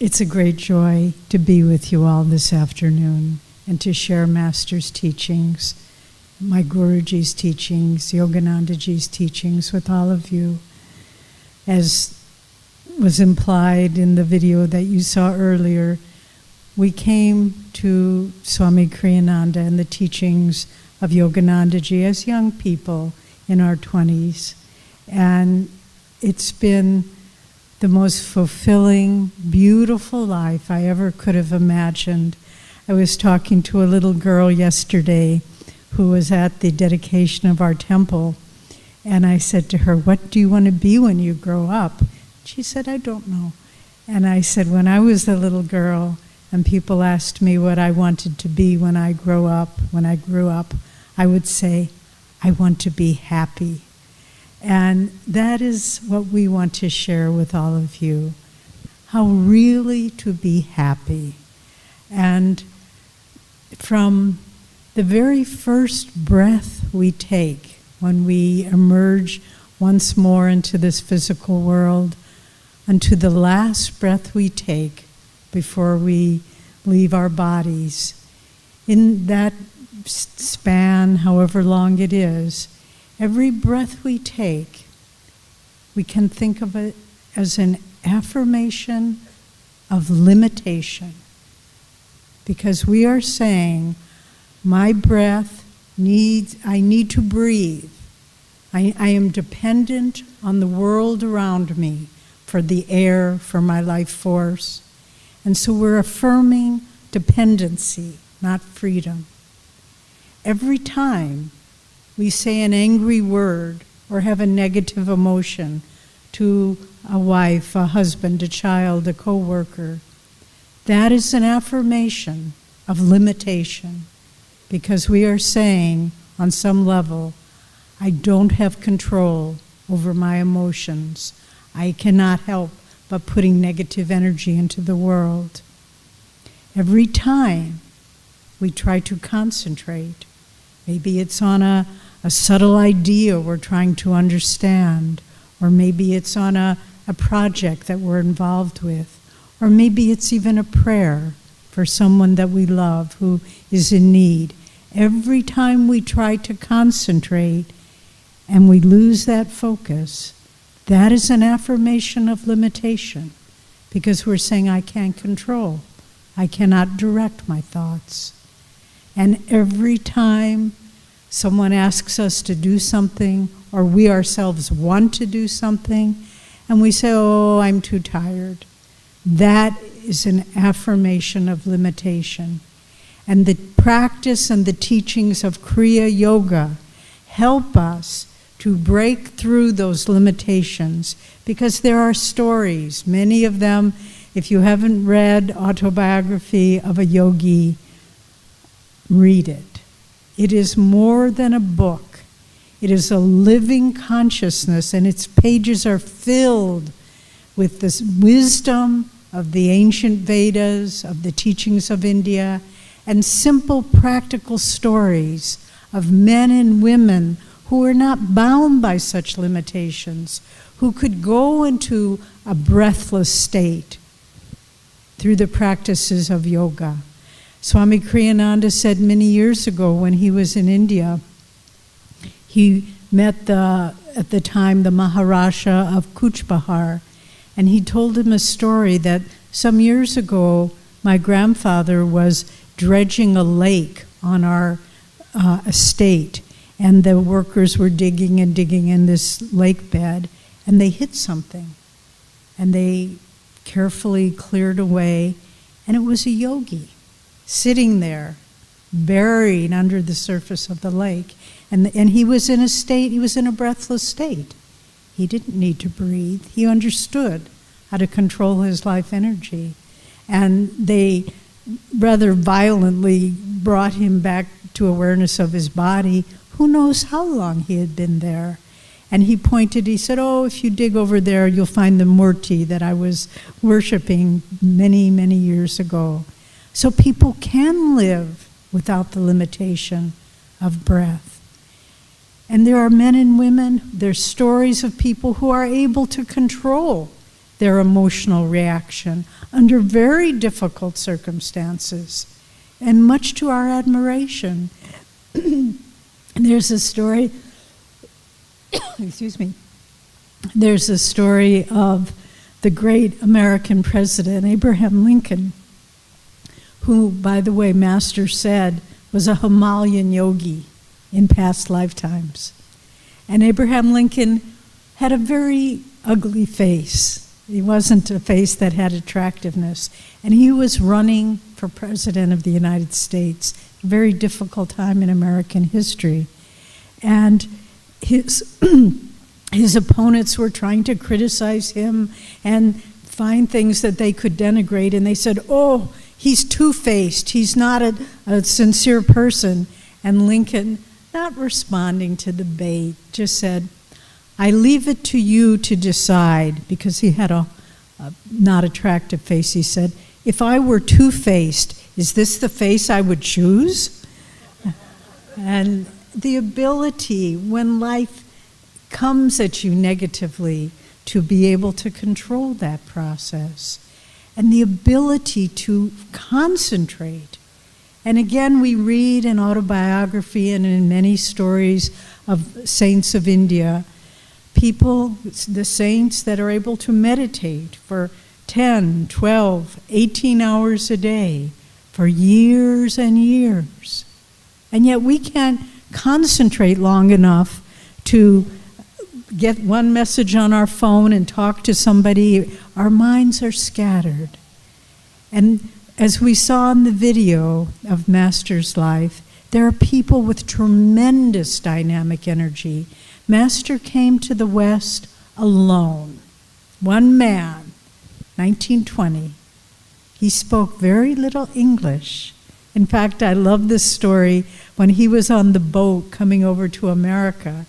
It's a great joy to be with you all this afternoon and to share Master's teachings, my Guruji's teachings, Yoganandaji's teachings with all of you. As was implied in the video that you saw earlier, we came to Swami Kriyananda and the teachings of Yoganandaji as young people in our 20s. And it's been the most fulfilling, beautiful life I ever could have imagined. I was talking to a little girl yesterday who was at the dedication of our temple, and I said to her, "What do you want to be when you grow up?" She said, "I don't know." And I said, when I was a little girl and people asked me what I wanted to be when I grew up, I would say, "I want to be happy." And that is what we want to share with all of you, how really to be happy. And from the very first breath we take when we emerge once more into this physical world, unto the last breath we take before we leave our bodies, in that span, however long it is, every breath we take, we can think of it as an affirmation of limitation. Because we are saying, my breath I need to breathe. I am dependent on the world around me for the air, for my life force. And so we're affirming dependency, not freedom. Every time we say an angry word or have a negative emotion to a wife, a husband, a child, a coworker, that is an affirmation of limitation, because we are saying on some level, I don't have control over my emotions. I cannot help but putting negative energy into the world. Every time we try to concentrate, maybe it's on a subtle idea we're trying to understand, or maybe it's on a project that we're involved with, or maybe it's even a prayer for someone that we love who is in need. Every time we try to concentrate and we lose that focus, that is an affirmation of limitation, because we're saying, I can't control. I cannot direct my thoughts. And every time someone asks us to do something, or we ourselves want to do something, and we say, oh, I'm too tired, that is an affirmation of limitation. And the practice and the teachings of Kriya Yoga help us to break through those limitations, because there are stories, many of them. If you haven't read Autobiography of a Yogi, read it. It is more than a book. It is a living consciousness, and its pages are filled with this wisdom of the ancient Vedas, of the teachings of India, and simple practical stories of men and women who were not bound by such limitations, who could go into a breathless state through the practices of yoga. Swami Kriyananda said many years ago when he was in India, he met at the time the Maharaja of Kuch Behar, and he told him a story that some years ago my grandfather was dredging a lake on our estate, and the workers were digging and digging in this lake bed, and they hit something, and they carefully cleared away, and it was a yogi sitting there, buried under the surface of the lake. And he was in a breathless state. He didn't need to breathe. He understood how to control his life energy. And they rather violently brought him back to awareness of his body. Who knows how long he had been there? And he said, oh, if you dig over there, you'll find the murti that I was worshiping many, many years ago. So people can live without the limitation of breath. And there are men and women, there's stories of people who are able to control their emotional reaction under very difficult circumstances, and much to our admiration. There's a story, excuse me, there's a story of the great American president, Abraham Lincoln, who, by the way, Master said was a Himalayan yogi in past lifetimes. And Abraham Lincoln had a very ugly face. He wasn't a face that had attractiveness. And he was running for president of the United States, a very difficult time in American history. And his his opponents were trying to criticize him and find things that they could denigrate. And they said, oh, he's two-faced. He's not a sincere person. And Lincoln, not responding to the bait, just said, I leave it to you to decide, because he had a not attractive face. He said, if I were two-faced, is this the face I would choose? And the ability, when life comes at you negatively, to be able to control that process, and the ability to concentrate. And again, we read in Autobiography and in many stories of saints of India, people, the saints that are able to meditate for 10, 12, 18 hours a day for years and years. And yet we can't concentrate long enough to get one message on our phone and talk to somebody. Our minds are scattered. And as we saw in the video of Master's life, there are people with tremendous dynamic energy. Master came to the West alone. One man, 1920. He spoke very little English. In fact, I love this story. When he was on the boat coming over to America,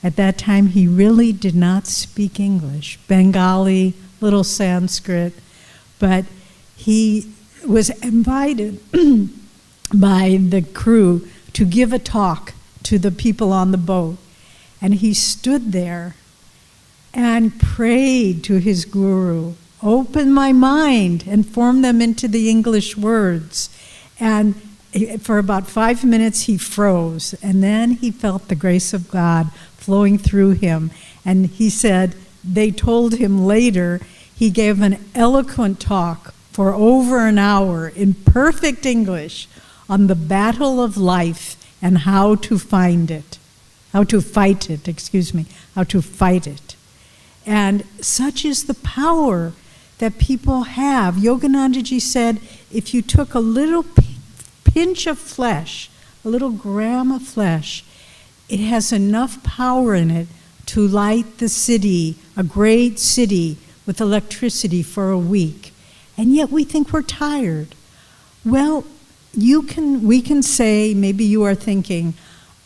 at that time he really did not speak English. Bengali, little Sanskrit, but he was invited by the crew to give a talk to the people on the boat. And he stood there and prayed to his guru, open my mind and form them into the English words. And for about 5 minutes he froze, and then he felt the grace of God flowing through him. And he said, they told him later, he gave an eloquent talk for over an hour in perfect English on the battle of life and how to fight it. And such is the power that people have. Yoganandaji said, if you took a little pinch of flesh, a little gram of flesh, it has enough power in it to light the city, a great city, with electricity for a week. And yet we think we're tired. Well, we can say, maybe you are thinking,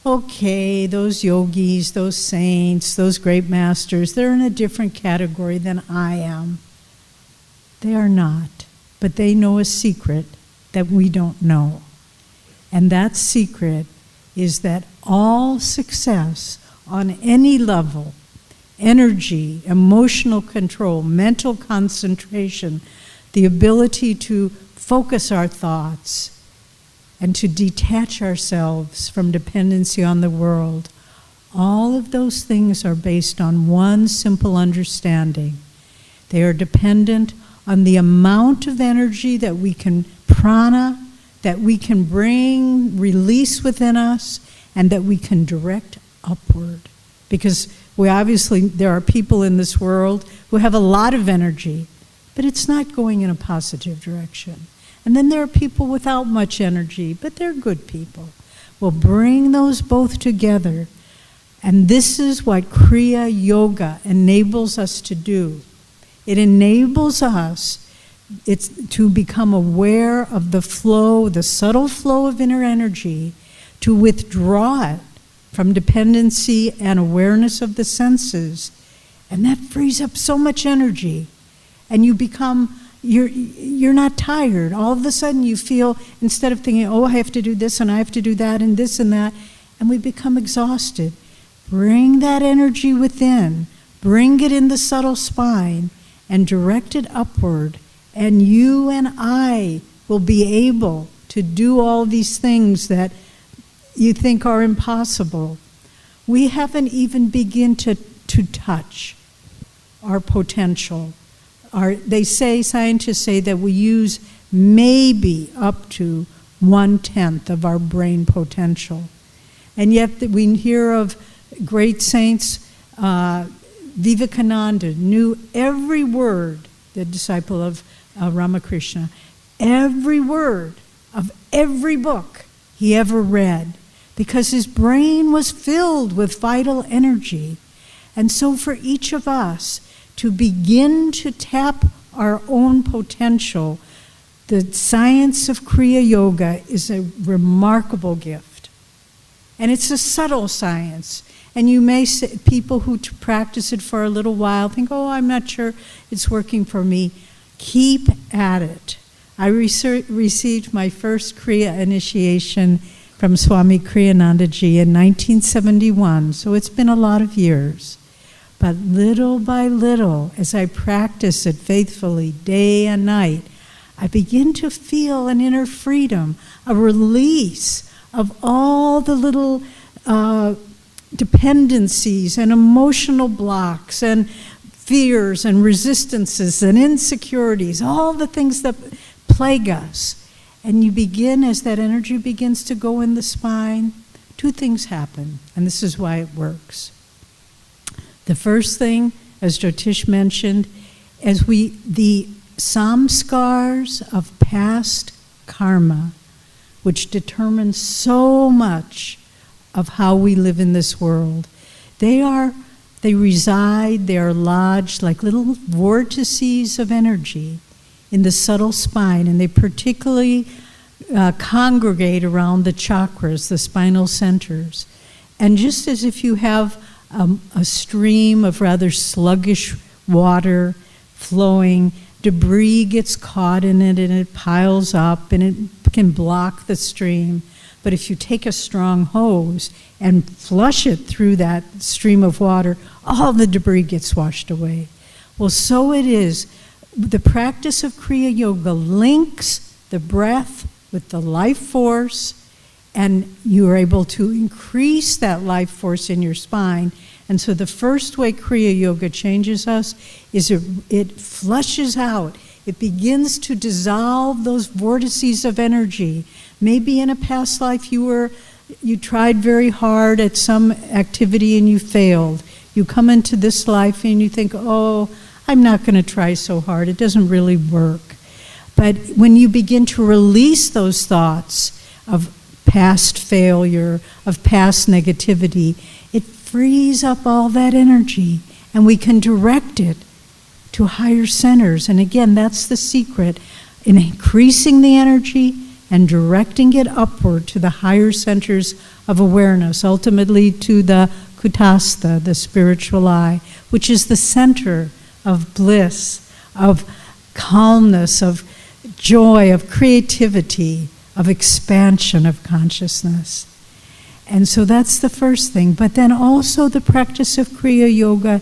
okay, those yogis, those saints, those great masters, they're in a different category than I am. They are not, but they know a secret that we don't know. And that secret is that all success on any level, energy, emotional control, mental concentration, the ability to focus our thoughts, and to detach ourselves from dependency on the world, all of those things are based on one simple understanding. They are dependent on the amount of energy that we can prana, that we can bring, release within us, and that we can direct upward. Because there are people in this world who have a lot of energy, but it's not going in a positive direction. And then there are people without much energy, but they're good people. We'll bring those both together. And this is what Kriya Yoga enables us to do. It enables us to become aware of the flow, the subtle flow of inner energy, to withdraw it from dependency and awareness of the senses. And that frees up so much energy. And you become... You're not tired. All of a sudden you feel, instead of thinking, oh, I have to do this and I have to do that and this and that, and we become exhausted. Bring that energy within. Bring it in the subtle spine and direct it upward, and you and I will be able to do all these things that you think are impossible. We haven't even begun to touch our potential. Scientists say that we use maybe up to 1/10 of our brain potential. And yet we hear of great saints. Vivekananda knew every word, the disciple of Ramakrishna, every word of every book he ever read, because his brain was filled with vital energy. And so for each of us to begin to tap our own potential, the science of Kriya Yoga is a remarkable gift. And it's a subtle science. And you may say, people who practice it for a little while think, oh, I'm not sure it's working for me. Keep at it. I received my first Kriya initiation from Swami Kriyanandaji in 1971, so it's been a lot of years. But little by little, as I practice it faithfully day and night, I begin to feel an inner freedom, a release of all the little dependencies and emotional blocks and fears and resistances and insecurities, all the things that plague us. And you begin, as that energy begins to go in the spine, two things happen, and this is why it works. The first thing, as Jyotish mentioned, the samskars of past karma, which determine so much of how we live in this world, they reside, they are lodged like little vortices of energy in the subtle spine, and they particularly congregate around the chakras, the spinal centers. And just as if you have a stream of rather sluggish water flowing, debris gets caught in it and it piles up and it can block the stream. But if you take a strong hose and flush it through that stream of water, all the debris gets washed away. Well, so it is. The practice of Kriya Yoga links the breath with the life force, and you are able to increase that life force in your spine. And so the first way Kriya Yoga changes us is it flushes out. It begins to dissolve those vortices of energy. Maybe in a past life you tried very hard at some activity and you failed. You come into this life and you think, oh, I'm not going to try so hard. It doesn't really work. But when you begin to release those thoughts of past failure, of past negativity, it frees up all that energy and we can direct it to higher centers. And again, that's the secret in increasing the energy and directing it upward to the higher centers of awareness, ultimately to the kutastha, the spiritual eye, which is the center of bliss, of calmness, of joy, of creativity, of expansion of consciousness. And so that's the first thing. But then also the practice of Kriya Yoga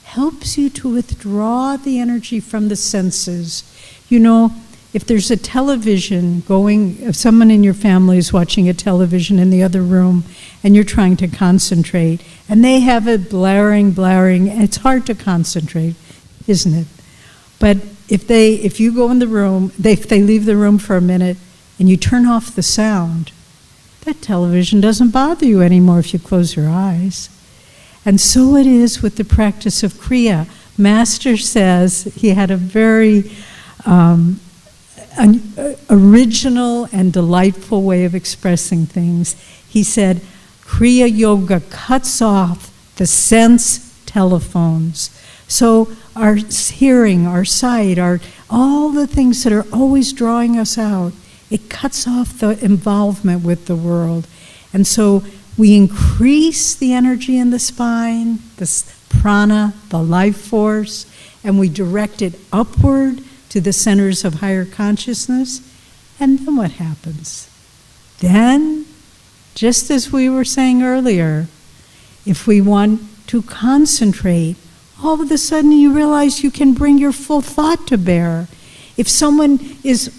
helps you to withdraw the energy from the senses. You know, if there's a television going, if someone in your family is watching a television in the other room and you're trying to concentrate and they have it blaring, and it's hard to concentrate, isn't it? But if you go in the room, if they leave the room for a minute and you turn off the sound, that television doesn't bother you anymore if you close your eyes. And so it is with the practice of Kriya. Master says, he had a very original and delightful way of expressing things. He said, Kriya Yoga cuts off the sense telephones. So our hearing, our sight, all the things that are always drawing us out, it cuts off the involvement with the world. And so we increase the energy in the spine, the prana, the life force, and we direct it upward to the centers of higher consciousness. And then what happens? Then, just as we were saying earlier, if we want to concentrate all of a sudden you realize you can bring your full thought to bear. If someone is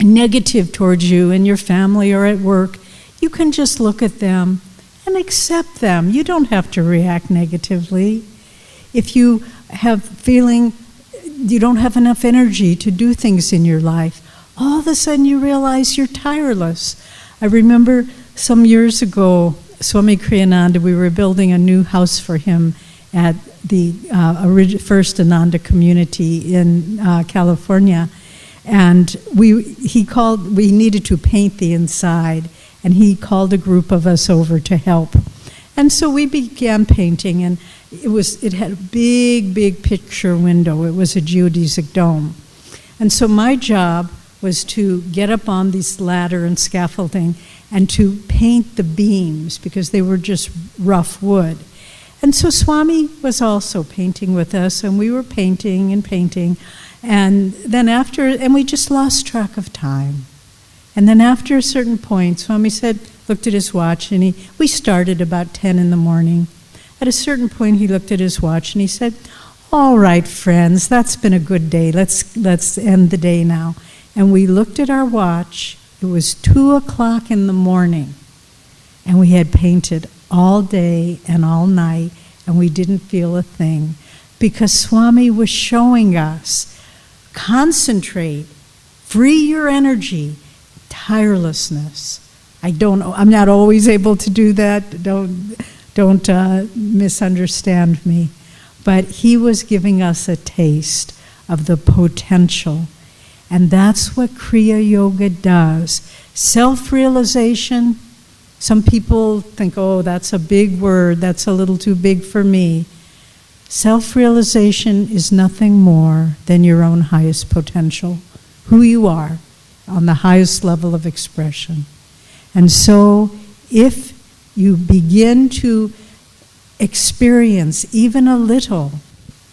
negative towards you in your family or at work, you can just look at them and accept them. You don't have to react negatively. If you have feeling you don't have enough energy to do things in your life, all of a sudden you realize you're tireless. I remember some years ago, Swami Kriyananda, we were building a new house for him at the first Ananda community in California. And we needed to paint the inside, and he called a group of us over to help. And so we began painting, and it had a big picture window. It was a geodesic dome. And so my job was to get up on this ladder and scaffolding and to paint the beams, because they were just rough wood. And so Swami was also painting with us, and we were painting, and then we just lost track of time. And then after a certain point, Swami looked at his watch, and we started about 10 in the morning. At a certain point, he looked at his watch and he said, "All right, friends, that's been a good day. Let's end the day now." And we looked at our watch. It was 2 o'clock in the morning, and we had painted all day and all night, and we didn't feel a thing, because Swami was showing us, concentrate, free your energy, tirelessness. I'm not always able to do that. Don't misunderstand me. But he was giving us a taste of the potential. And that's what Kriya Yoga does. Self-realization, some people think, oh, that's a big word, that's a little too big for me. Self-realization is nothing more than your own highest potential, who you are on the highest level of expression. And so if you begin to experience even a little,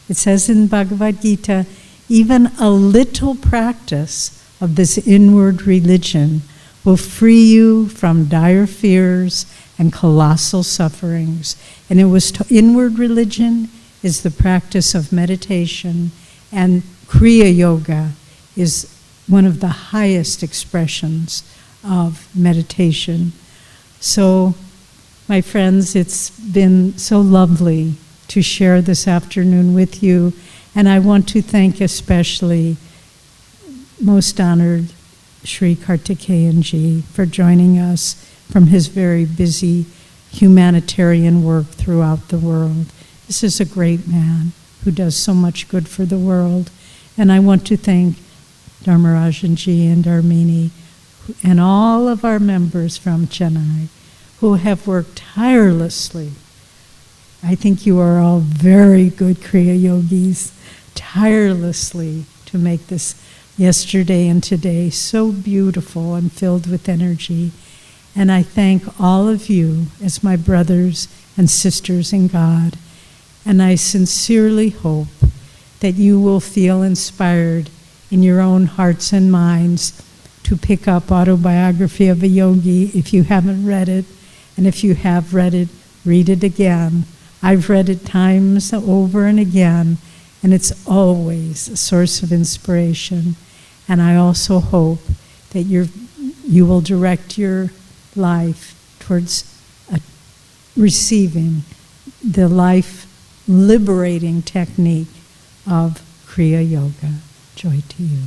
it says in Bhagavad Gita, even a little practice of this inward religion will free you from dire fears and colossal sufferings. And inward religion is the practice of meditation, and Kriya Yoga is one of the highest expressions of meditation. So, my friends, it's been so lovely to share this afternoon with you, and I want to thank especially most honored Sri Kartikeyanji for joining us from his very busy humanitarian work throughout the world. This is a great man who does so much good for the world, and I want to thank Dharmarajanji and Dharmini and all of our members from Chennai who have worked tirelessly. I think you are all very good Kriya Yogis, tirelessly to make this yesterday and today so beautiful and filled with energy. And I thank all of you as my brothers and sisters in God. And I sincerely hope that you will feel inspired in your own hearts and minds to pick up Autobiography of a Yogi if you haven't read it. And if you have read it, read it again. I've read it times over and again, and it's always a source of inspiration. And I also hope that you will direct your life towards receiving the life-liberating technique of Kriya Yoga. Joy to you.